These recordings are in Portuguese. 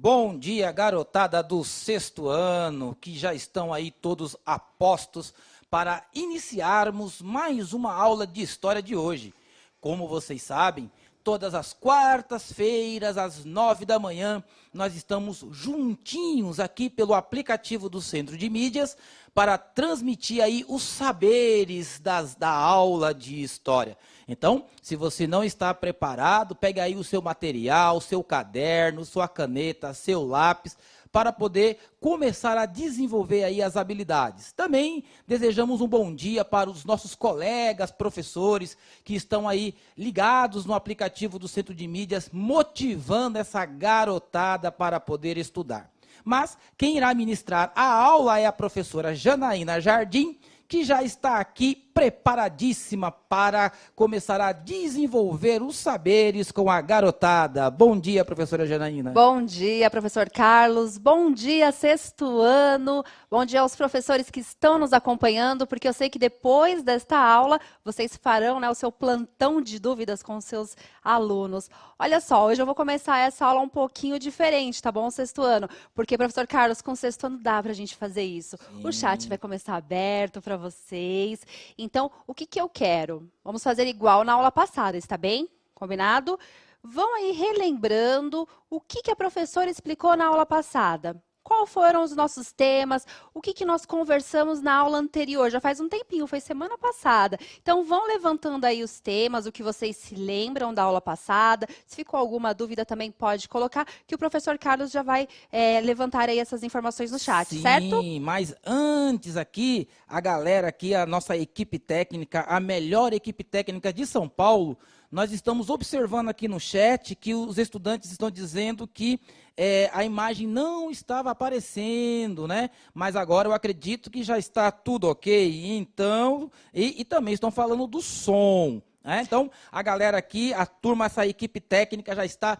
Bom dia, garotada do sexto ano, que já estão aí todos a postos para iniciarmos mais uma aula de história de hoje. Como vocês sabem, todas as quartas-feiras, às 9 da manhã, nós estamos juntinhos aqui pelo aplicativo do Centro de Mídias para transmitir aí os saberes da aula de história. Então, se você não está preparado, pegue aí o seu material, seu caderno, sua caneta, seu lápis, para poder começar a desenvolver aí as habilidades. Também desejamos um bom dia para os nossos colegas, professores, que estão aí ligados no aplicativo do Centro de Mídias, motivando essa garotada para poder estudar. Mas quem irá ministrar a aula é a professora Janaína Jardim, que já está aqui preparadíssima para começar a desenvolver os saberes com a garotada. Bom dia, professora Janaína. Bom dia, professor Carlos. Bom dia, sexto ano. Bom dia aos professores que estão nos acompanhando, porque eu sei que depois desta aula, vocês farão, o seu plantão de dúvidas com os seus alunos. Olha só, hoje eu vou começar essa aula um pouquinho diferente, tá bom, sexto ano? Porque, professor Carlos, com o sexto ano dá pra gente fazer isso. Sim. O chat vai começar aberto para vocês. Então, o que eu quero? Vamos fazer igual na aula passada, está bem? Combinado? Vão aí relembrando o que a professora explicou na aula passada. Quais foram os nossos temas? O que nós conversamos na aula anterior? Já faz um tempinho, foi semana passada. Então, vão levantando aí os temas, o que vocês se lembram da aula passada. Se ficou alguma dúvida, também pode colocar, que o professor Carlos já vai levantar aí essas informações no chat, Sim, certo? Sim, mas antes aqui, a galera aqui, a nossa equipe técnica, a melhor equipe técnica de São Paulo, nós estamos observando aqui no chat que os estudantes estão dizendo que a imagem não estava aparecendo, né? Mas agora eu acredito que já está tudo ok. Então, e também estão falando do som, né? Então, a galera aqui, a turma, essa equipe técnica já está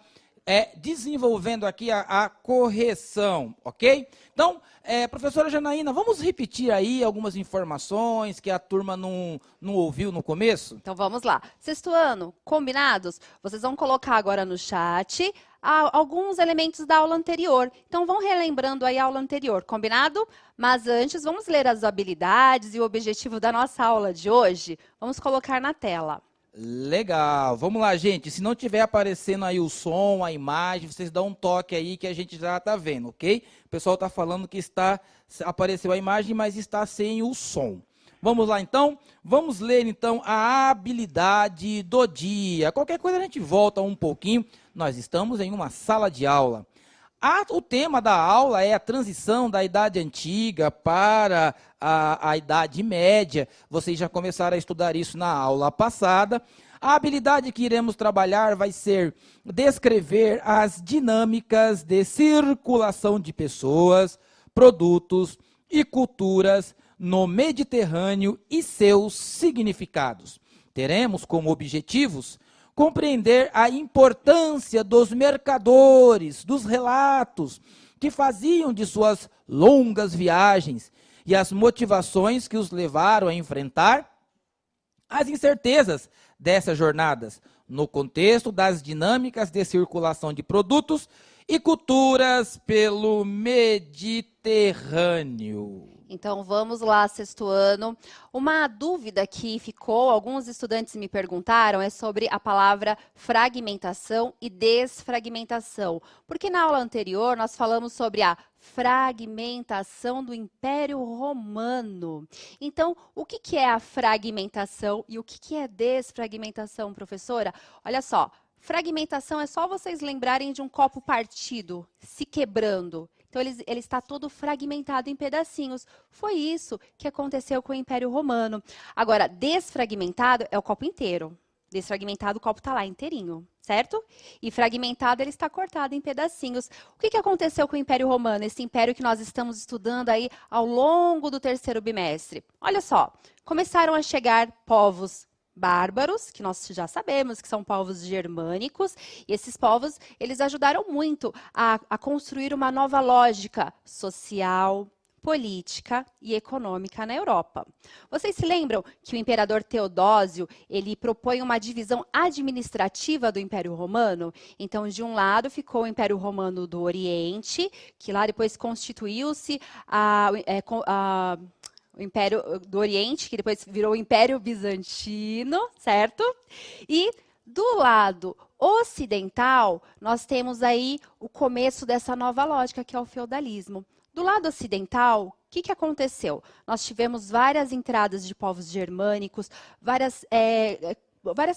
desenvolvendo aqui a correção, ok? Então, professora Janaína, vamos repetir aí algumas informações que a turma não ouviu no começo? Então, vamos lá. Sexto ano, combinados? Vocês vão colocar agora no chat alguns elementos da aula anterior. Então, vão relembrando aí a aula anterior, combinado? Mas antes, vamos ler as habilidades e o objetivo da nossa aula de hoje? Vamos colocar na tela. Legal, vamos lá, gente. Se não estiver aparecendo aí o som, a imagem, vocês dão um toque aí que a gente já está vendo, ok? O pessoal está falando que apareceu a imagem, mas está sem o som. Vamos lá, então? Vamos ler, então, a habilidade do dia. Qualquer coisa a gente volta um pouquinho. Nós estamos em uma sala de aula. O tema da aula é a transição da Idade Antiga para a Idade Média. Vocês já começaram a estudar isso na aula passada. A habilidade que iremos trabalhar vai ser descrever as dinâmicas de circulação de pessoas, produtos e culturas no Mediterrâneo e seus significados. Teremos como objetivos compreender a importância dos mercadores, dos relatos que faziam de suas longas viagens e as motivações que os levaram a enfrentar as incertezas dessas jornadas, no contexto das dinâmicas de circulação de produtos e culturas pelo Mediterrâneo. Então, vamos lá, sexto ano. Uma dúvida que ficou, alguns estudantes me perguntaram, é sobre a palavra fragmentação e desfragmentação. Porque na aula anterior nós falamos sobre a fragmentação do Império Romano. Então, o que é a fragmentação e o que é desfragmentação, professora? Olha só, fragmentação é só vocês lembrarem de um copo partido, se quebrando. Então, ele está todo fragmentado em pedacinhos. Foi isso que aconteceu com o Império Romano. Agora, desfragmentado é o copo inteiro. Desfragmentado, o copo está lá inteirinho, certo? E fragmentado, ele está cortado em pedacinhos. O que aconteceu com o Império Romano? Esse império que nós estamos estudando aí ao longo do terceiro bimestre. Olha só, começaram a chegar povos bárbaros, que nós já sabemos que são povos germânicos, e esses povos, eles ajudaram muito a construir uma nova lógica social, política e econômica na Europa. Vocês se lembram que o imperador Teodósio, ele propõe uma divisão administrativa do Império Romano? Então, de um lado ficou o Império Romano do Oriente, que lá depois constituiu-se o Império do Oriente, que depois virou o Império Bizantino, certo? E do lado ocidental, nós temos aí o começo dessa nova lógica, que é o feudalismo. Do lado ocidental, o que aconteceu? Nós tivemos várias entradas de povos germânicos, várias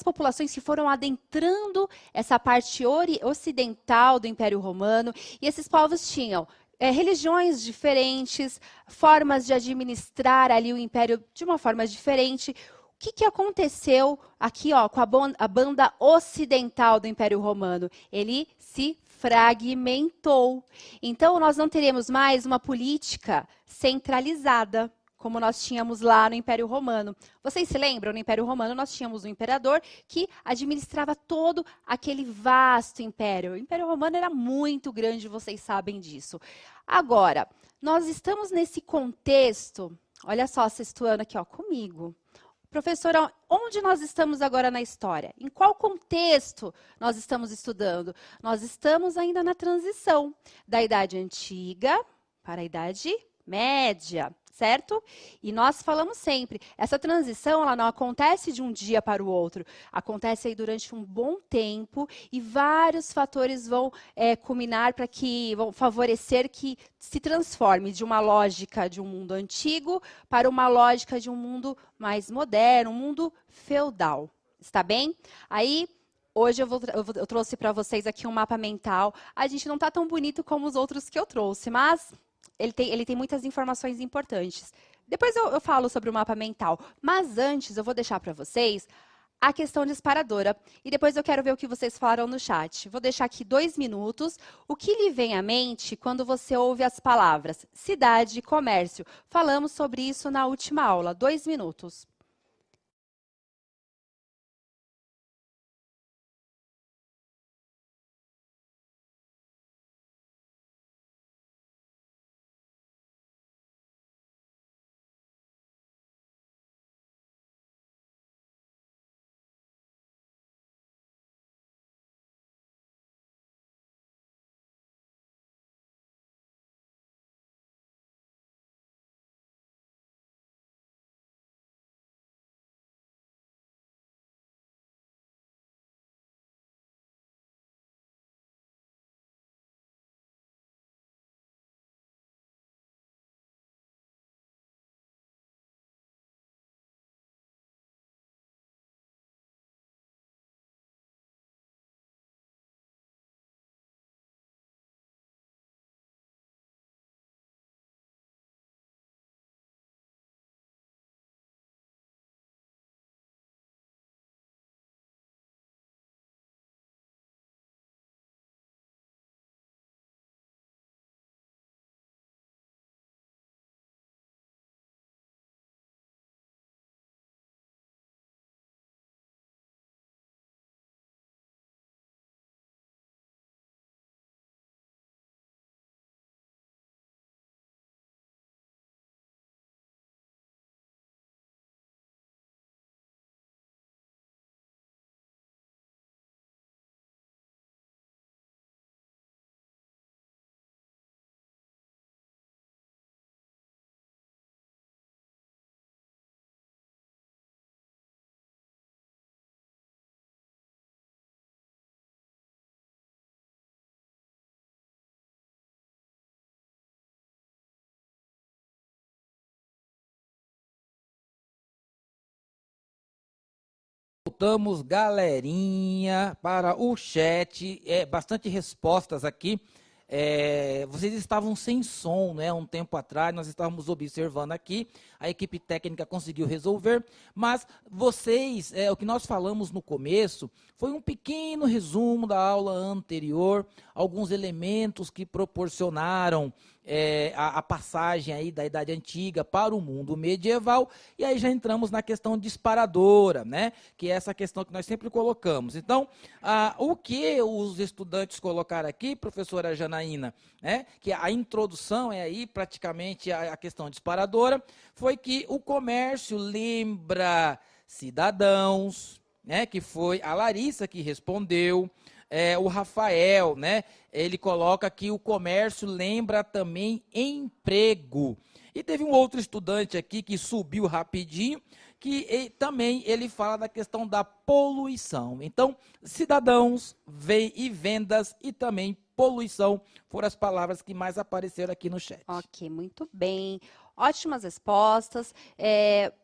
populações que foram adentrando essa parte ocidental do Império Romano, e esses povos tinham religiões diferentes, formas de administrar ali o Império de uma forma diferente. O que aconteceu aqui, ó, com a banda ocidental do Império Romano? Ele se fragmentou. Então, nós não teremos mais uma política centralizada, como nós tínhamos lá no Império Romano. Vocês se lembram? No Império Romano, nós tínhamos um imperador que administrava todo aquele vasto império. O Império Romano era muito grande, vocês sabem disso. Agora, nós estamos nesse contexto, olha só, sexto ano aqui, ó, comigo. Professora, onde nós estamos agora na história? Em qual contexto nós estamos estudando? Nós estamos ainda na transição da Idade Antiga para a Idade Média, certo? E nós falamos sempre, essa transição ela não acontece de um dia para o outro, acontece aí durante um bom tempo e vários fatores vão culminar vão favorecer que se transforme de uma lógica de um mundo antigo para uma lógica de um mundo mais moderno, um mundo feudal. Está bem? Aí, hoje eu trouxe para vocês aqui um mapa mental. A gente não está tão bonito como os outros que eu trouxe, mas ele tem muitas informações importantes. Depois eu falo sobre o mapa mental, mas antes eu vou deixar para vocês a questão disparadora e depois eu quero ver o que vocês falaram no chat. Vou deixar aqui 2 minutos. O que lhe vem à mente quando você ouve as palavras cidade e comércio? Falamos sobre isso na última aula. 2 minutos. Voltamos, galerinha, para o chat. Bastante respostas aqui. Vocês estavam sem som, né? Um tempo atrás, nós estávamos observando aqui. A equipe técnica conseguiu resolver. Mas vocês, o que nós falamos no começo, foi um pequeno resumo da aula anterior. Alguns elementos que proporcionaram a passagem aí da Idade Antiga para o mundo medieval, e aí já entramos na questão disparadora, né? Que é essa questão que nós sempre colocamos. Então, o que os estudantes colocaram aqui, professora Janaína, né? Que a introdução é aí praticamente a questão disparadora, foi que o comércio lembra cidadãos, né? Que foi a Larissa que respondeu. O Rafael, né? Ele coloca que o comércio lembra também emprego. E teve um outro estudante aqui que subiu rapidinho, que também ele fala da questão da poluição. Então, cidadãos, e vendas e também poluição foram as palavras que mais apareceram aqui no chat. Ok, muito bem. Ótimas respostas.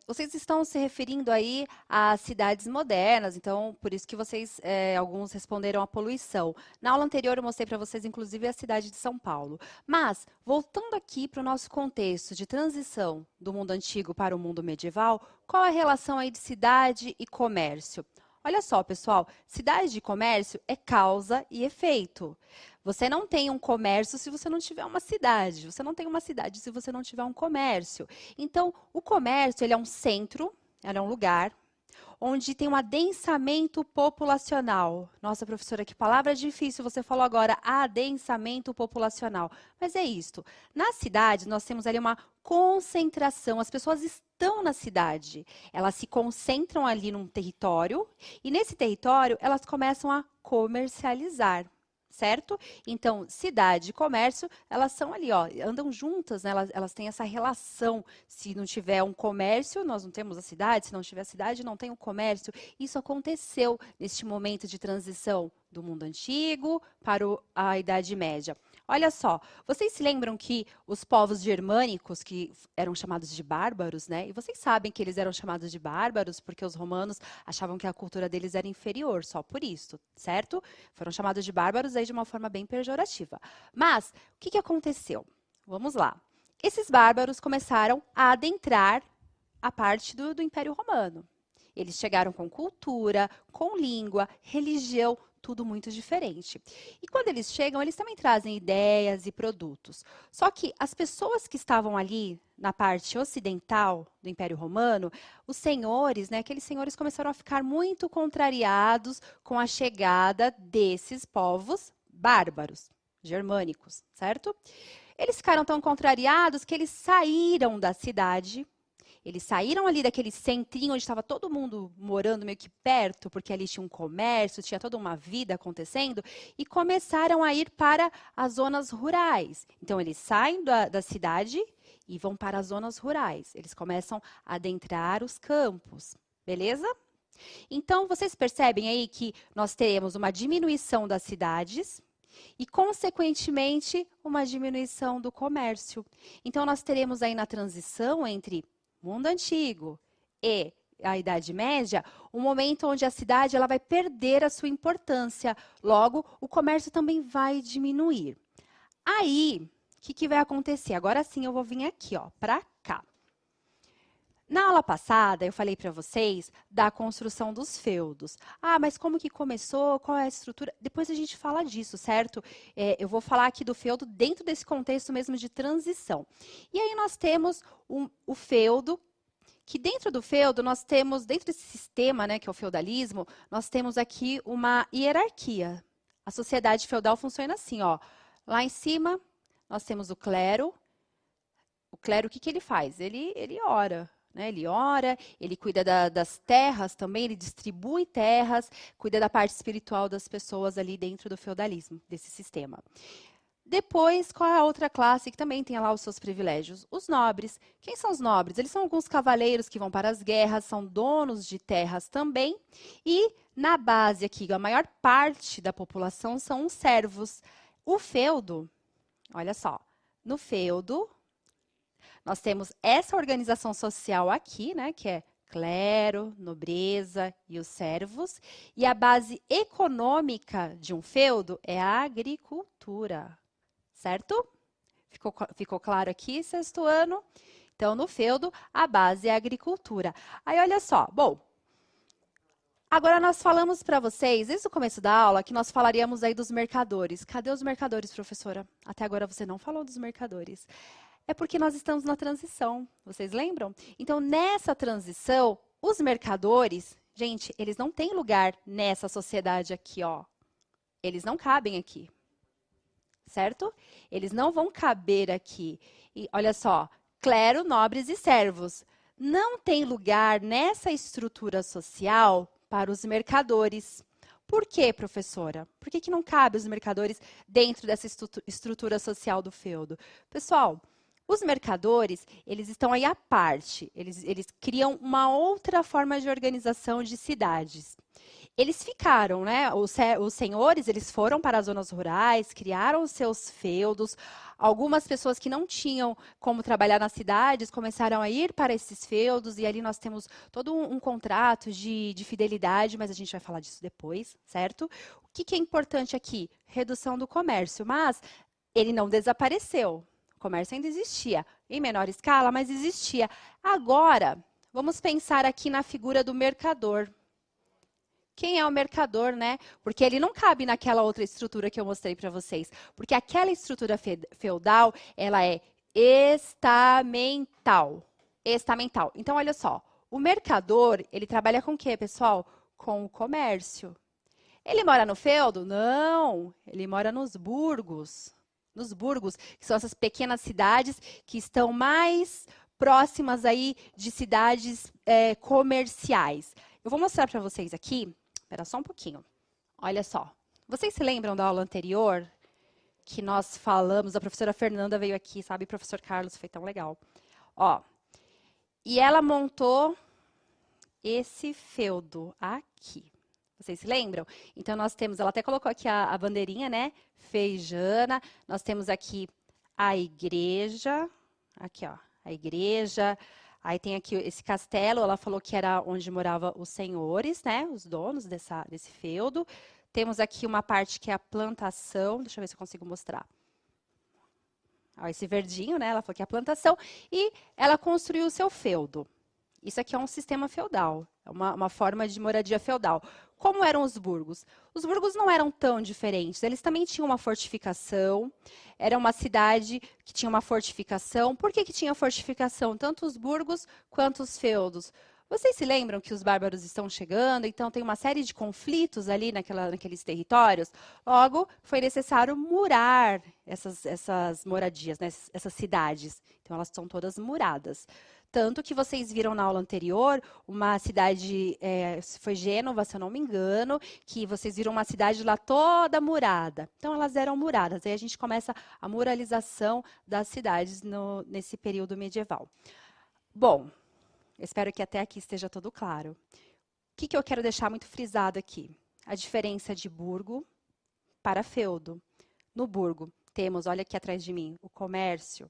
Vocês estão se referindo aí às cidades modernas, então por isso que vocês, alguns responderam à poluição. Na aula anterior eu mostrei para vocês, inclusive, a cidade de São Paulo. Mas, voltando aqui para o nosso contexto de transição do mundo antigo para o mundo medieval, qual a relação aí de cidade e comércio? Olha só, pessoal, cidade de comércio é causa e efeito. Você não tem um comércio se você não tiver uma cidade. Você não tem uma cidade se você não tiver um comércio. Então, o comércio, ele é um centro, ele é um lugar onde tem um adensamento populacional. Nossa, professora, que palavra difícil. Você falou agora, adensamento populacional. Mas é isto. Na cidade, nós temos ali uma concentração. As pessoas estão na cidade. Elas se concentram ali num território e nesse território elas começam a comercializar. Certo? Então, cidade e comércio, elas são ali, ó, andam juntas, né? Elas têm essa relação. Se não tiver um comércio, nós não temos a cidade. Se não tiver a cidade, não tem o comércio. Isso aconteceu neste momento de transição do mundo antigo para a Idade Média. Olha só, vocês se lembram que os povos germânicos, que eram chamados de bárbaros, né? E vocês sabem que eles eram chamados de bárbaros porque os romanos achavam que a cultura deles era inferior, só por isso, certo? Foram chamados de bárbaros aí de uma forma bem pejorativa. Mas, o que aconteceu? Vamos lá. Esses bárbaros começaram a adentrar a parte do Império Romano. Eles chegaram com cultura, com língua, religião, tudo muito diferente. E quando eles chegam, eles também trazem ideias e produtos. Só que as pessoas que estavam ali na parte ocidental do Império Romano, os senhores, né, aqueles senhores começaram a ficar muito contrariados com a chegada desses povos bárbaros, germânicos, certo? Eles ficaram tão contrariados que eles saíram da cidade. Eles saíram ali daquele centrinho onde estava todo mundo morando meio que perto, porque ali tinha um comércio, tinha toda uma vida acontecendo, e começaram a ir para as zonas rurais. Então, eles saem da cidade e vão para as zonas rurais. Eles começam a adentrar os campos, beleza? Então, vocês percebem aí que nós teremos uma diminuição das cidades e, consequentemente, uma diminuição do comércio. Então, nós teremos aí na transição entre mundo antigo e a Idade Média, um momento onde a cidade ela vai perder a sua importância. Logo, o comércio também vai diminuir. Aí, o que vai acontecer? Agora sim, eu vou vir aqui, ó, para cá. Na aula passada, eu falei para vocês da construção dos feudos. Ah, mas como que começou? Qual é a estrutura? Depois a gente fala disso, certo? Eu vou falar aqui do feudo dentro desse contexto mesmo de transição. E aí nós temos o feudo, que dentro do feudo nós temos, dentro desse sistema, né, que é o feudalismo, nós temos aqui uma hierarquia. A sociedade feudal funciona assim, ó. Lá em cima, nós temos o clero. O clero, o que ele faz? Ele ora. Ele ora, ele cuida das terras também, ele distribui terras, cuida da parte espiritual das pessoas ali dentro do feudalismo, desse sistema. Depois, qual é a outra classe que também tem lá os seus privilégios? Os nobres. Quem são os nobres? Eles são alguns cavaleiros que vão para as guerras, são donos de terras também. E na base aqui, a maior parte da população são os servos. O feudo, olha só, no feudo, nós temos essa organização social aqui, né, que é clero, nobreza e os servos. E a base econômica de um feudo é a agricultura, certo? Ficou claro aqui, sexto ano? Então, no feudo, a base é a agricultura. Aí, olha só, bom, Agora, nós falamos para vocês, desde o começo da aula, que nós falaríamos aí dos mercadores. Cadê os mercadores, professora? Até agora você não falou dos mercadores. É porque nós estamos na transição, vocês lembram? Então, nessa transição, os mercadores, gente, eles não têm lugar nessa sociedade aqui, ó. Eles não cabem aqui, certo? Eles não vão caber aqui. E olha só, clero, nobres e servos. Não tem lugar nessa estrutura social para os mercadores. Por quê, professora? Por que não cabe os mercadores dentro dessa estrutura social do feudo? Pessoal, os mercadores, eles estão aí à parte. Eles criam uma outra forma de organização de cidades. Eles ficaram, né? Os senhores, eles foram para as zonas rurais, criaram os seus feudos. Algumas pessoas que não tinham como trabalhar nas cidades começaram a ir para esses feudos, e ali nós temos todo um contrato de fidelidade, mas a gente vai falar disso depois, certo? O que é importante aqui? Redução do comércio, mas ele não desapareceu. O comércio ainda existia, em menor escala, mas existia. Agora, vamos pensar aqui na figura do mercador. Quem é o mercador, né? Porque ele não cabe naquela outra estrutura que eu mostrei para vocês. Porque aquela estrutura feudal, ela é estamental. Estamental. Então, olha só. O mercador, ele trabalha com o quê, pessoal? Com o comércio. Ele mora no feudo? Não. Ele mora nos burgos. Nos burgos, que são essas pequenas cidades que estão mais próximas aí de cidades comerciais. Eu vou mostrar para vocês aqui. Espera só um pouquinho. Olha só. Vocês se lembram da aula anterior que nós falamos, a professora Fernanda veio aqui, sabe, professor Carlos, foi tão legal. Ó, e ela montou esse feudo aqui. Vocês se lembram? Então, nós temos, ela até colocou aqui a bandeirinha, né? Feijana. Nós temos aqui a igreja. Aqui, ó, a igreja. Aí tem aqui esse castelo, ela falou que era onde moravam os senhores, né? Os donos desse feudo. Temos aqui uma parte que é a plantação. Deixa eu ver se eu consigo mostrar. Ó, esse verdinho, né? Ela falou que é a plantação. E ela construiu o seu feudo. Isso aqui é um sistema feudal. É uma forma de moradia feudal. Como eram os burgos? Os burgos não eram tão diferentes. Eles também tinham uma fortificação. Era uma cidade que tinha uma fortificação. Por que tinha fortificação? Tanto os burgos quanto os feudos. Vocês se lembram que os bárbaros estão chegando? Então, tem uma série de conflitos ali naqueles territórios. Logo, foi necessário murar essas moradias, né? Essas cidades. Então, elas são todas muradas. Tanto que vocês viram na aula anterior, uma cidade, foi Gênova, se eu não me engano, que vocês viram uma cidade lá toda murada. Então, elas eram muradas. Aí a gente começa a muralização das cidades nesse período medieval. Bom, espero que até aqui esteja tudo claro. O que eu quero deixar muito frisado aqui? A diferença de burgo para feudo. No burgo, temos, olha aqui atrás de mim, o comércio.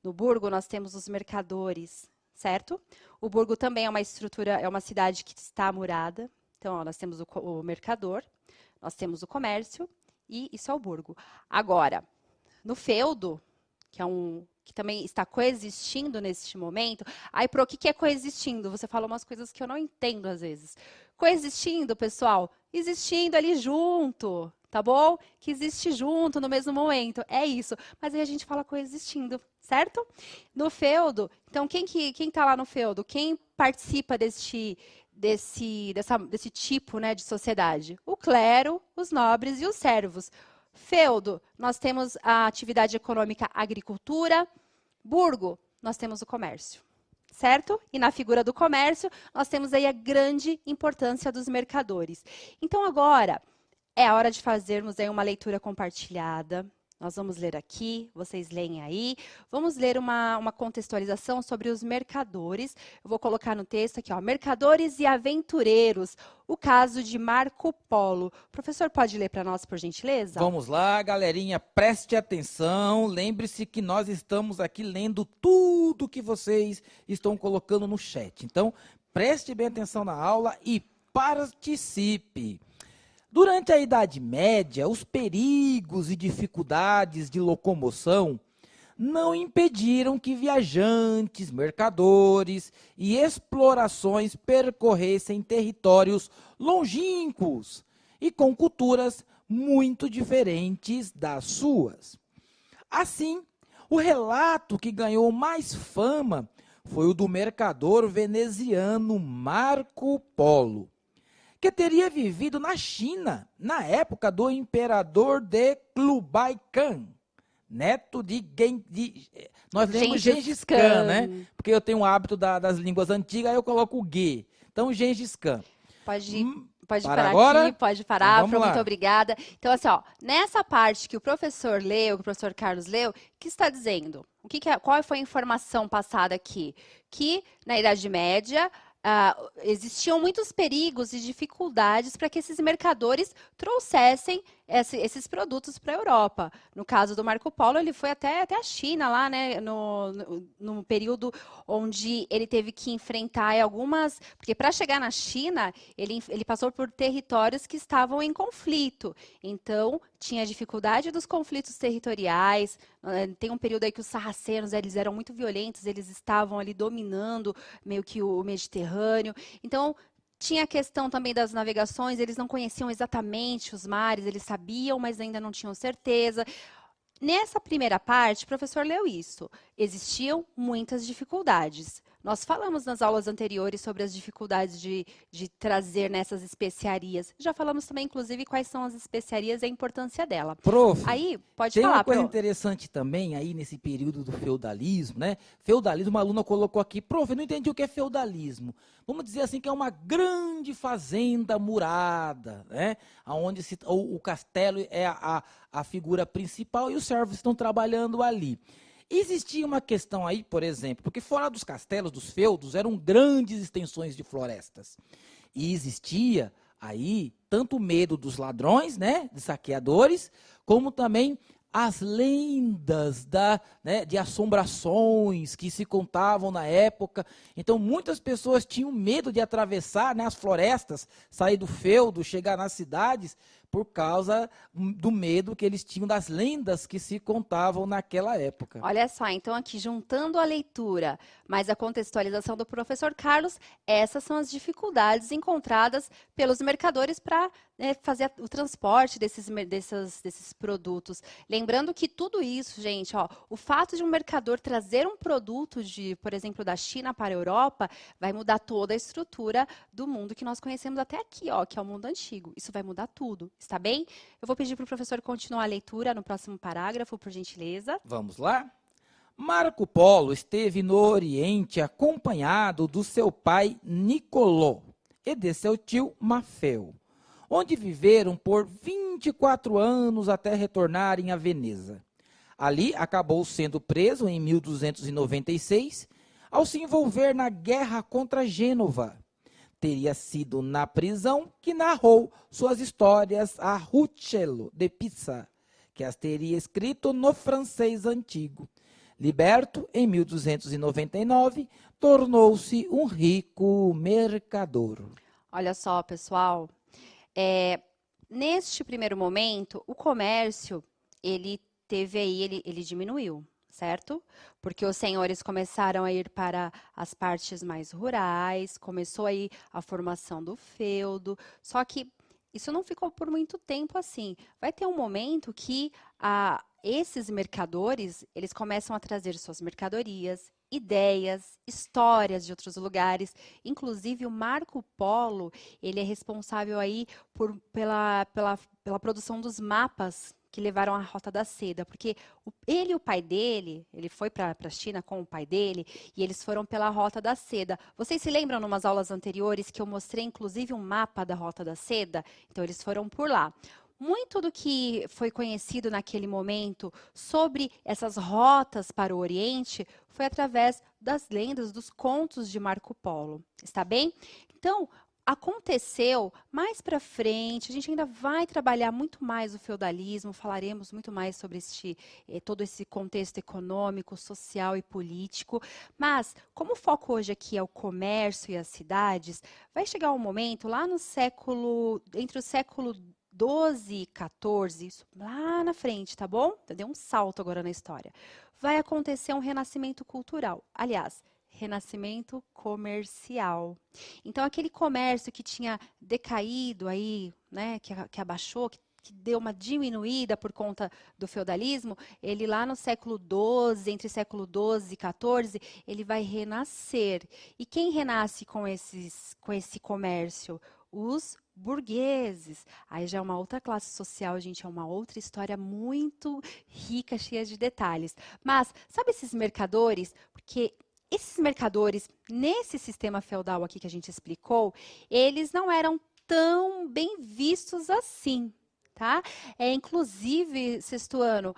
No burgo, nós temos os mercadores. Certo? O burgo também é uma estrutura, é uma cidade que está murada. Então, ó, nós temos o mercador, nós temos o comércio e isso é o burgo. Agora, no feudo, que também está coexistindo neste momento. Aí, o que é coexistindo? Você fala umas coisas que eu não entendo às vezes. Coexistindo, pessoal, existindo ali junto, tá bom? Que existe junto no mesmo momento. É isso. Mas aí a gente fala coexistindo, certo? No feudo, então quem está lá no feudo? Quem participa desse tipo, né, de sociedade? O clero, os nobres e os servos. Feudo, nós temos a atividade econômica agricultura. Burgo, nós temos o comércio. Certo? E na figura do comércio, nós temos aí a grande importância dos mercadores. Então, agora, é a hora de fazermos aí uma leitura compartilhada. Nós vamos ler aqui, vocês leem aí. Vamos ler uma contextualização sobre os mercadores. Eu vou colocar no texto aqui, ó, mercadores e aventureiros, o caso de Marco Polo. O professor pode ler para nós, por gentileza? Vamos lá, galerinha, preste atenção. Lembre-se que nós estamos aqui lendo tudo que vocês estão colocando no chat. Então, preste bem atenção na aula e participe. Durante a Idade Média, os perigos e dificuldades de locomoção não impediram que viajantes, mercadores e explorações percorressem territórios longínquos e com culturas muito diferentes das suas. Assim, o relato que ganhou mais fama foi o do mercador veneziano Marco Polo, que teria vivido na China, na época do imperador de Kublai Khan, neto nós lemos Gengis Khan, né? Porque eu tenho o hábito das línguas antigas, aí eu coloco o G. Então, Gengis Khan. Pode Para parar agora? aqui, pode parar, Então, vamos lá. muito obrigada. Então, assim, ó, nessa parte que o professor leu, que o professor Carlos leu, o que está dizendo? Qual foi a informação passada aqui? Que na Idade Média existiam muitos perigos e dificuldades para que esses mercadores trouxessem esses produtos para a Europa. No caso do Marco Polo, ele foi até a China, lá, né, no período onde ele teve que enfrentar algumas... Porque para chegar na China, ele passou por territórios que estavam em conflito. Então, tinha dificuldade dos conflitos territoriais. Tem um período aí que os sarracenos, eles eram muito violentos, eles estavam ali dominando meio que o Mediterrâneo. Então, tinha a questão também das navegações, eles não conheciam exatamente os mares, eles sabiam, mas ainda não tinham certeza. Nessa primeira parte, o professor leu isso. Existiam muitas dificuldades. Nós falamos nas aulas anteriores sobre as dificuldades de trazer nessas especiarias. Já falamos também, inclusive, quais são as especiarias e a importância dela. Prof, aí, pode tem falar, uma coisa Pro. interessante também aí nesse período do feudalismo, né? Feudalismo, uma aluna colocou aqui, prof, eu não entendi o que é feudalismo. Vamos dizer assim que é uma grande fazenda murada, né? Onde o castelo é a figura principal e os servos estão trabalhando ali. Existia uma questão aí, por exemplo, porque fora dos castelos, dos feudos, eram grandes extensões de florestas. E existia aí tanto o medo dos ladrões, né, de saqueadores, como também as lendas de assombrações que se contavam na época. Então, muitas pessoas tinham medo de atravessar, né, as florestas, sair do feudo, chegar nas cidades, por causa do medo que eles tinham das lendas que se contavam naquela época. Olha só, então aqui juntando a leitura, mais a contextualização do professor Carlos, essas são as dificuldades encontradas pelos mercadores para fazer o transporte desses produtos. Lembrando que tudo isso, gente, ó, o fato de um mercador trazer um produto por exemplo, da China para a Europa, vai mudar toda a estrutura do mundo que nós conhecemos até aqui, ó, que é o mundo antigo. Isso vai mudar tudo. Está bem? Eu vou pedir para o professor continuar a leitura no próximo parágrafo, por gentileza. Vamos lá? Marco Polo esteve no Oriente acompanhado do seu pai Nicolò e de seu tio Mafeo, onde viveram por 24 anos até retornarem a Veneza. Ali acabou sendo preso em 1296, ao se envolver na guerra contra Gênova. Teria sido na prisão que narrou suas histórias a Rucellai de Pisa, que as teria escrito no francês antigo. Liberto em 1299, tornou-se um rico mercador. Olha só, pessoal, neste primeiro momento, o comércio, ele diminuiu, certo? Porque os senhores começaram a ir para as partes mais rurais, começou aí a formação do feudo, só que isso não ficou por muito tempo assim. Vai ter um momento que esses mercadores, eles começam a trazer suas mercadorias, ideias, histórias de outros lugares. Inclusive, o Marco Polo, ele é responsável aí pela produção dos mapas que levaram à Rota da Seda, porque ele e o pai dele, ele foi para a China com o pai dele, e eles foram pela Rota da Seda. Vocês se lembram, numas aulas anteriores, que eu mostrei, inclusive, um mapa da Rota da Seda? Então, eles foram por lá. Muito do que foi conhecido naquele momento sobre essas rotas para o Oriente foi através das lendas, dos contos de Marco Polo. Está bem? Então, aconteceu mais para frente, a gente ainda vai trabalhar muito mais o feudalismo, falaremos muito mais sobre todo esse contexto econômico, social e político, mas como o foco hoje aqui é o comércio e as cidades, vai chegar um momento lá entre o século 12 e 14, isso lá na frente, tá bom? Deu um salto agora na história. Vai acontecer um renascimento cultural. Aliás, renascimento comercial. Então, aquele comércio que tinha decaído aí, né, que abaixou, que deu uma diminuída por conta do feudalismo, ele lá no século XII, entre século XII e XIV, ele vai renascer. E quem renasce com esse comércio? Os burgueses. Aí já é uma outra classe social, gente, é uma outra história muito rica, cheia de detalhes. Mas, sabe esses mercadores? Porque esses mercadores, nesse sistema feudal aqui que a gente explicou, eles não eram tão bem vistos assim. Tá? Inclusive, sexto ano,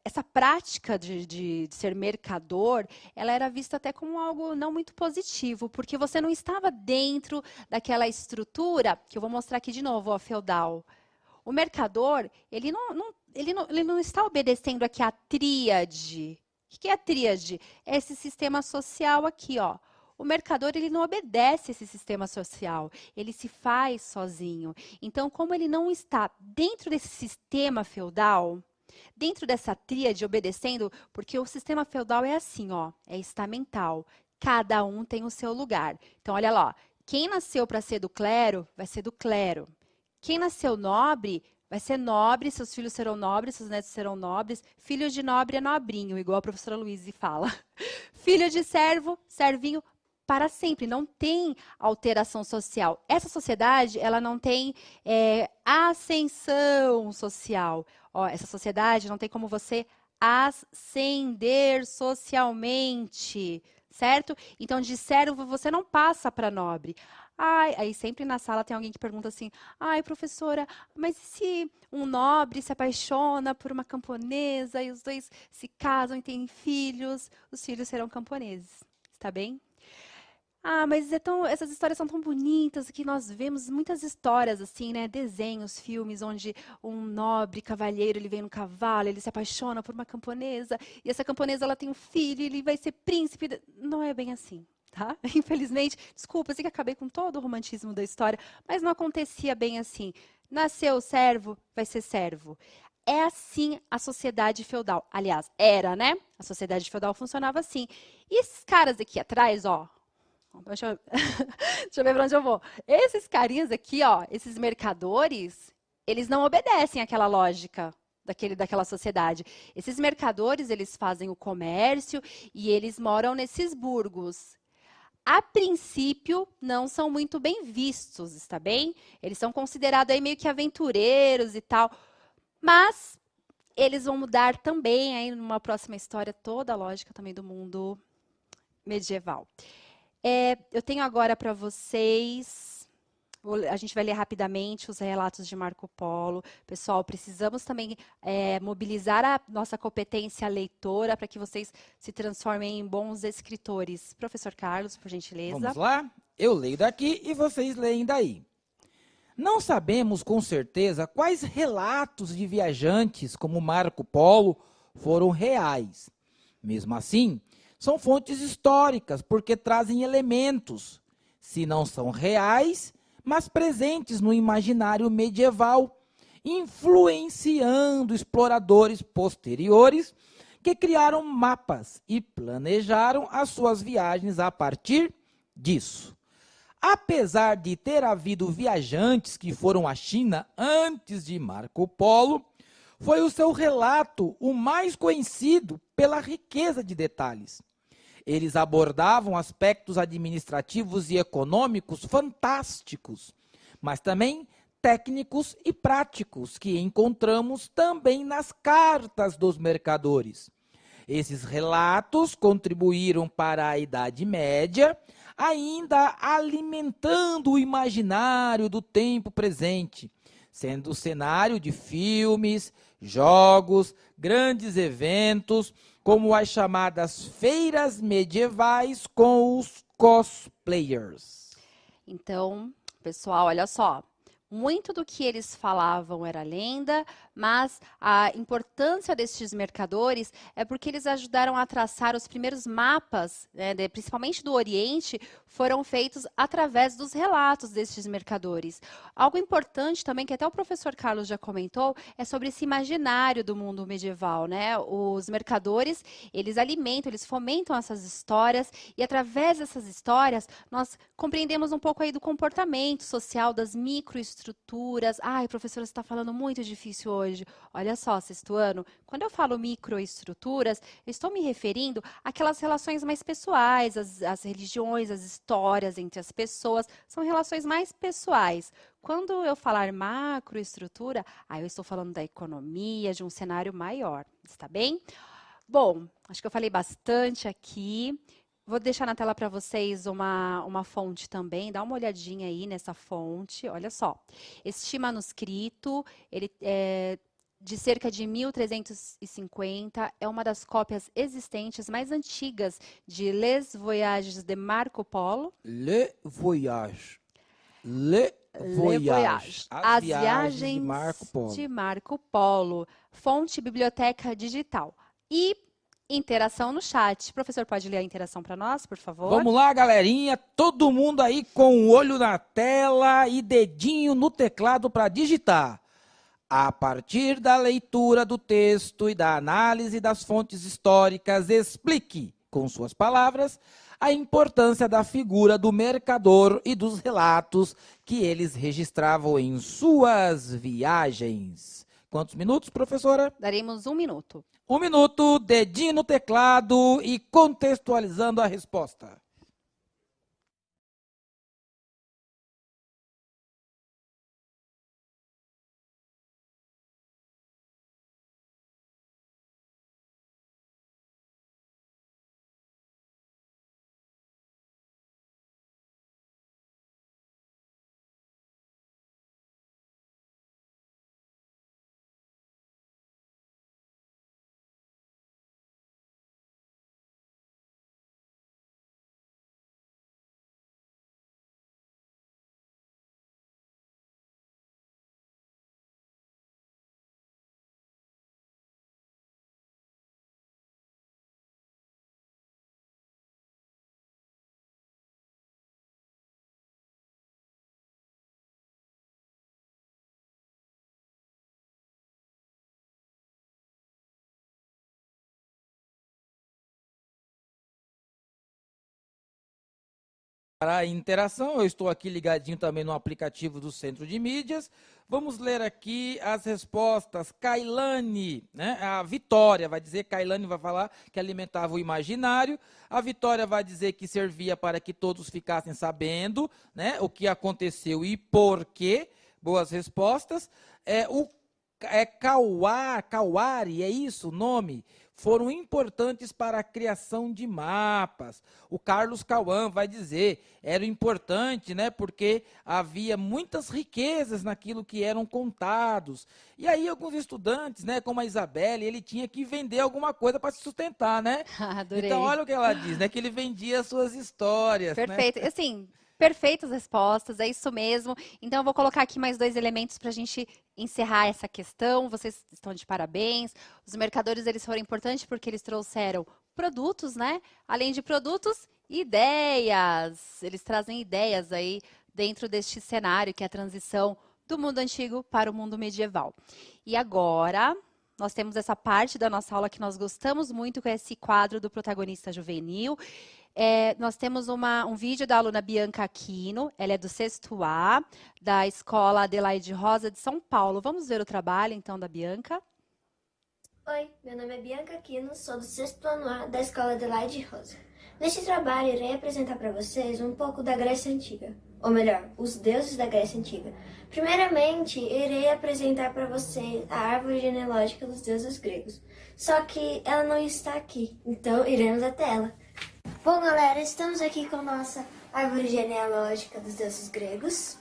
essa prática de ser mercador, ela era vista até como algo não muito positivo, porque você não estava dentro daquela estrutura, que eu vou mostrar aqui de novo, ó, feudal. O mercador, ele não está obedecendo aqui a tríade. O que é a tríade? É esse sistema social aqui, ó. O mercador, ele não obedece esse sistema social, ele se faz sozinho. Então, como ele não está dentro desse sistema feudal, dentro dessa tríade obedecendo, porque o sistema feudal é assim, ó, é estamental. Cada um tem o seu lugar. Então, olha lá, quem nasceu para ser do clero, vai ser do clero. Quem nasceu nobre, vai ser nobre, seus filhos serão nobres, seus netos serão nobres. Filho de nobre é nobrinho, igual a professora Luísa fala. Filho de servo, servinho, para sempre, não tem alteração social. Essa sociedade, ela não tem ascensão social. Ó, essa sociedade não tem como você ascender socialmente, certo? Então, de servo, você não passa para nobre. Ai, aí sempre na sala tem alguém que pergunta assim, ai, professora, mas e se um nobre se apaixona por uma camponesa e os dois se casam e têm filhos, os filhos serão camponeses, está bem? Ah, mas essas histórias são tão bonitas que nós vemos muitas histórias assim, né? Desenhos, filmes, onde um nobre cavalheiro, ele vem no cavalo, ele se apaixona por uma camponesa, e essa camponesa, ela tem um filho, e ele vai ser príncipe. Não é bem assim, tá? Infelizmente, desculpa, eu sei que acabei com todo o romantismo da história, mas não acontecia bem assim. Nasceu servo, vai ser servo. É assim a sociedade feudal. Aliás, era, né? A sociedade feudal funcionava assim. E esses caras aqui atrás, ó, deixa eu ver para onde eu vou. Esses carinhas aqui, ó, esses mercadores, eles não obedecem àquela lógica daquela sociedade. Esses mercadores, eles fazem o comércio e eles moram nesses burgos. A princípio, não são muito bem vistos, está bem? Eles são considerados aí meio que aventureiros e tal. Mas eles vão mudar também aí numa próxima história toda a lógica também do mundo medieval. Eu tenho agora para vocês, a gente vai ler rapidamente os relatos de Marco Polo. Pessoal, precisamos também mobilizar a nossa competência leitora para que vocês se transformem em bons escritores. Professor Carlos, por gentileza. Vamos lá? Eu leio daqui e vocês leem daí. Não sabemos com certeza quais relatos de viajantes como Marco Polo foram reais. Mesmo assim, são fontes históricas, porque trazem elementos, se não são reais, mas presentes no imaginário medieval, influenciando exploradores posteriores que criaram mapas e planejaram as suas viagens a partir disso. Apesar de ter havido viajantes que foram à China antes de Marco Polo, foi o seu relato o mais conhecido pela riqueza de detalhes. Eles abordavam aspectos administrativos e econômicos fantásticos, mas também técnicos e práticos que encontramos também nas cartas dos mercadores. Esses relatos contribuíram para a Idade Média, ainda alimentando o imaginário do tempo presente, sendo o cenário de filmes, jogos, grandes eventos, como as chamadas feiras medievais com os cosplayers. Então, pessoal, olha só. Muito do que eles falavam era lenda, mas a importância destes mercadores é porque eles ajudaram a traçar os primeiros mapas, né, principalmente do Oriente, foram feitos através dos relatos destes mercadores. Algo importante também, que até o professor Carlos já comentou, é sobre esse imaginário do mundo medieval, né? Os mercadores, eles alimentam, eles fomentam essas histórias e através dessas histórias nós compreendemos um pouco aí do comportamento social, das microestruturas. Ai, professora, você está falando muito difícil hoje. Olha só, sexto ano, quando eu falo microestruturas, eu estou me referindo àquelas relações mais pessoais, as religiões, as histórias entre as pessoas, são relações mais pessoais. Quando eu falar macroestrutura, aí eu estou falando da economia, de um cenário maior, está bem? Bom, acho que eu falei bastante aqui. Vou deixar na tela para vocês uma fonte também, dá uma olhadinha aí nessa fonte, olha só. Este manuscrito, ele é de cerca de 1350, é uma das cópias existentes mais antigas de Les Voyages de Marco Polo. Le Voyage. Le Voyage. As viagens viagens de Marco Polo. de Marco Polo. Fonte Biblioteca Digital. E interação no chat. Professor, pode ler a interação para nós, por favor? Vamos lá, galerinha. Todo mundo aí com o olho na tela e dedinho no teclado para digitar. A partir da leitura do texto e da análise das fontes históricas, explique, com suas palavras, a importância da figura do mercador e dos relatos que eles registravam em suas viagens. Quantos minutos, professora? Daremos 1 minuto. 1 minuto, dedinho no teclado e contextualizando a resposta. Para a interação, eu estou aqui ligadinho também no aplicativo do Centro de Mídias. Vamos ler aqui as respostas. Kailane, né? A Vitória vai dizer, Kailane vai falar que alimentava o imaginário. A Vitória vai dizer que servia para que todos ficassem sabendo, né, o que aconteceu e por quê. Boas respostas. Kawari, é isso o nome? Foram importantes para a criação de mapas. O Carlos Cauã vai dizer, era importante, né, porque havia muitas riquezas naquilo que eram contados. E aí alguns estudantes, né, como a Isabelle, ele tinha que vender alguma coisa para se sustentar, né? Adorei. Então olha o que ela diz, né, que ele vendia suas histórias. Perfeito. Né? Assim, perfeitas respostas, é isso mesmo. Então, eu vou colocar aqui mais 2 elementos para a gente encerrar essa questão. Vocês estão de parabéns. Os mercadores, eles foram importantes porque eles trouxeram produtos, né? Além de produtos, ideias. Eles trazem ideias aí dentro deste cenário, que é a transição do mundo antigo para o mundo medieval. E agora, nós temos essa parte da nossa aula que nós gostamos muito, com esse quadro do protagonista juvenil. Nós temos um vídeo da aluna Bianca Aquino, ela é do 6º A, da Escola Adelaide Rosa de São Paulo. Vamos ver o trabalho, então, da Bianca? Oi, meu nome é Bianca Aquino, sou do 6º ano A da Escola Adelaide Rosa. Neste trabalho, irei apresentar para vocês um pouco da Grécia Antiga, ou melhor, os deuses da Grécia Antiga. Primeiramente, irei apresentar para vocês a árvore genealógica dos deuses gregos, só que ela não está aqui, então iremos até ela. Bom, galera, estamos aqui com nossa árvore genealógica dos deuses gregos.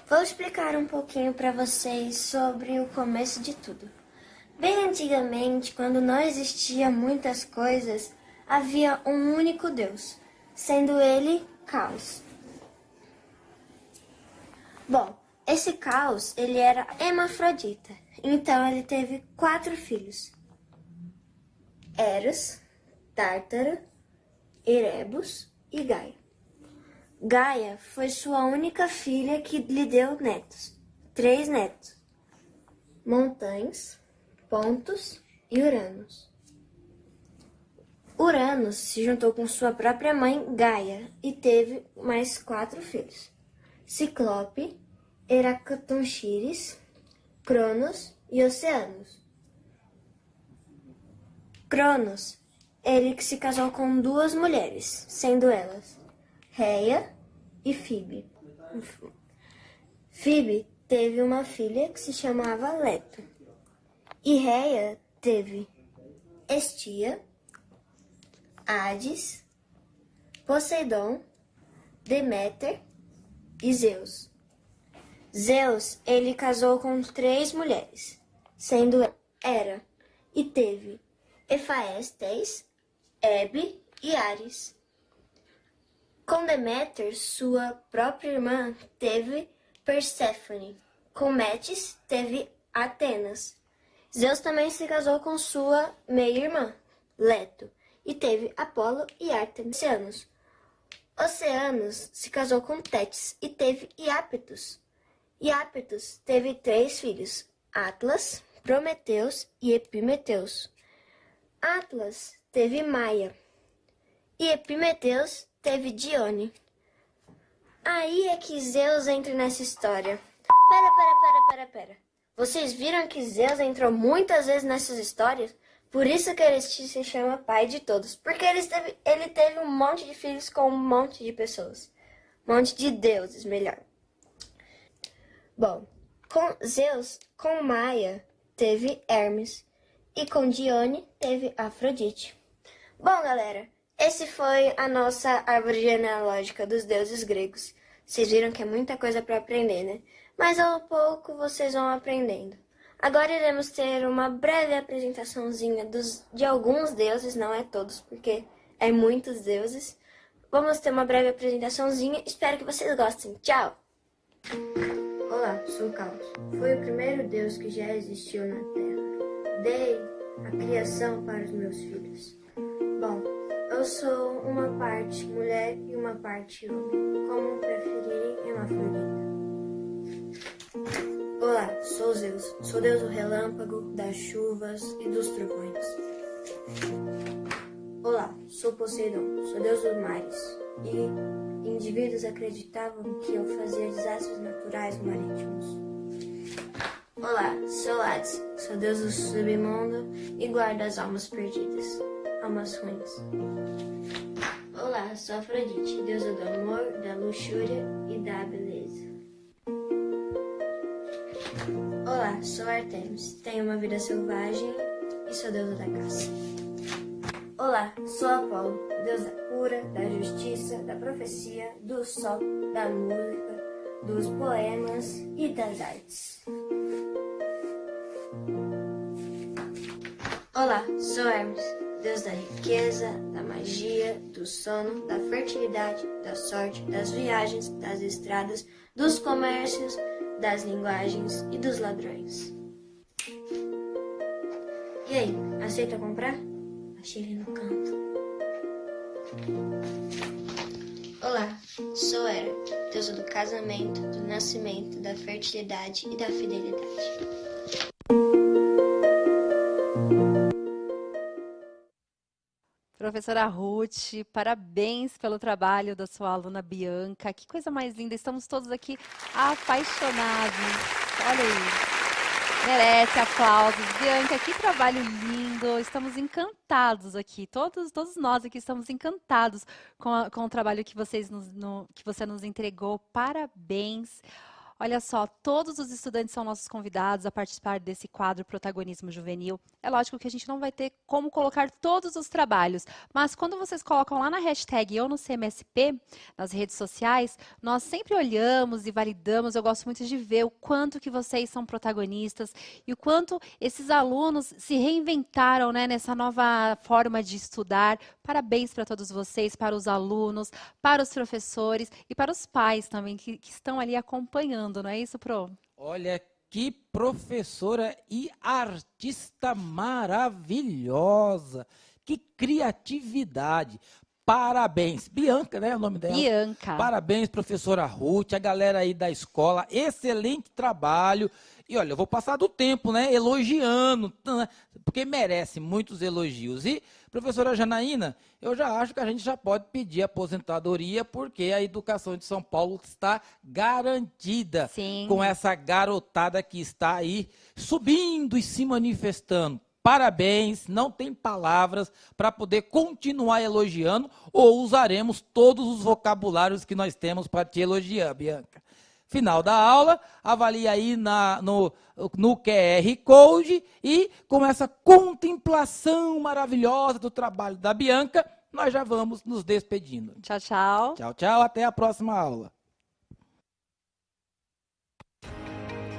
Vou explicar um pouquinho para vocês sobre o começo de tudo. Bem antigamente, quando não existia muitas coisas, havia um único Deus, sendo ele Caos. Bom, esse Caos, ele era hermafrodita, então ele teve 4 filhos. Eros, Tártaro, Erebus e Gaia. Gaia foi sua única filha que lhe deu netos, 3 netos, Montanhas, Pontos e Uranus. Uranus se juntou com sua própria mãe Gaia e teve mais 4 filhos, Ciclope, Heracatonchires, Cronos e Oceanos. Cronos, ele que se casou com 2 mulheres, sendo elas Rhea e Fibe. Fibe teve uma filha que se chamava Leto. E Rhea teve Hestia, Hades, Poseidon, Deméter e Zeus. Zeus, ele casou com 3 mulheres, sendo Hera, e teve Hefaestes, Hebe e Ares. Com Deméter, sua própria irmã, teve Perséfone. Com Metis, teve Atenas. Zeus também se casou com sua meia-irmã, Leto, e teve Apolo e Ártemis. Oceanos se casou com Tétis e teve Iápetos. Iápetos teve 3 filhos, Atlas, Prometeus e Epimeteus. Atlas teve Maia e Epimeteus teve Dione. Aí é que Zeus entra nessa história. Pera. Vocês viram que Zeus entrou muitas vezes nessas histórias? Por isso que ele se chama pai de todos. Porque ele teve um monte de filhos com um monte de pessoas. Um monte de deuses, melhor. Bom, com Zeus, com Maia, teve Hermes. E com Dione, teve Afrodite. Bom, galera, esse foi a nossa árvore genealógica dos deuses gregos. Vocês viram que é muita coisa para aprender, né? Mas ao pouco vocês vão aprendendo. Agora iremos ter uma breve apresentaçãozinha de alguns deuses, não é todos, porque é muitos deuses. Vamos ter uma breve apresentaçãozinha, espero que vocês gostem. Tchau! Olá, sou Caos. Foi o primeiro deus que já existiu na Terra. Dei a criação para os meus filhos. Bom, eu sou uma parte mulher e uma parte homem, como preferirem hermafrodita. Olá, sou Zeus. Sou deus do relâmpago, das chuvas e dos trovões. Olá, sou Poseidon. Sou deus dos mares. E indivíduos acreditavam que eu fazia desastres naturais marítimos. Olá, sou Hades. Sou deus do submundo e guardo as almas perdidas, almas ruins. Olá, sou Afrodite, deusa do amor, da luxúria e da beleza. Olá, sou Artemis, tenho uma vida selvagem e sou deusa da caça. Olá, sou Apolo, deus da cura, da justiça, da profecia, do sol, da música, dos poemas e das artes. Olá, sou Hermes, deus da riqueza, da magia, do sono, da fertilidade, da sorte, das viagens, das estradas, dos comércios, das linguagens e dos ladrões. E aí, aceita comprar? Achei ele no canto. Olá, sou Hera, deusa do casamento, do nascimento, da fertilidade e da fidelidade. Professora Ruth, parabéns pelo trabalho da sua aluna Bianca. Que coisa mais linda, estamos todos aqui apaixonados. Olha aí, merece aplausos. Bianca, que trabalho lindo, estamos encantados aqui. Todos nós aqui estamos encantados com o trabalho que você nos entregou. Parabéns. Olha só, todos os estudantes são nossos convidados a participar desse quadro Protagonismo Juvenil. É lógico que a gente não vai ter como colocar todos os trabalhos, mas quando vocês colocam lá na hashtag Eu no CMSP, nas redes sociais, nós sempre olhamos e validamos. Eu gosto muito de ver o quanto que vocês são protagonistas e o quanto esses alunos se reinventaram, né, nessa nova forma de estudar. Parabéns para todos vocês, para os alunos, para os professores e para os pais também que estão ali acompanhando. Não é isso, Pro? Olha que professora e artista maravilhosa. Que criatividade. Parabéns. Bianca, né, é o nome dela? Bianca. Parabéns, professora Ruth, a galera aí da escola. Excelente trabalho. E olha, eu vou passar do tempo, né, elogiando, né, porque merece muitos elogios. E, professora Janaína, eu já acho que a gente já pode pedir aposentadoria, porque a educação de São Paulo está garantida. Sim. Com essa garotada que está aí subindo e se manifestando. Parabéns, não tem palavras para poder continuar elogiando, ou usaremos todos os vocabulários que nós temos para te elogiar, Bianca. Final da aula, avalie aí no QR Code e com essa contemplação maravilhosa do trabalho da Bianca, nós já vamos nos despedindo. Tchau, tchau. Tchau, tchau, até a próxima aula.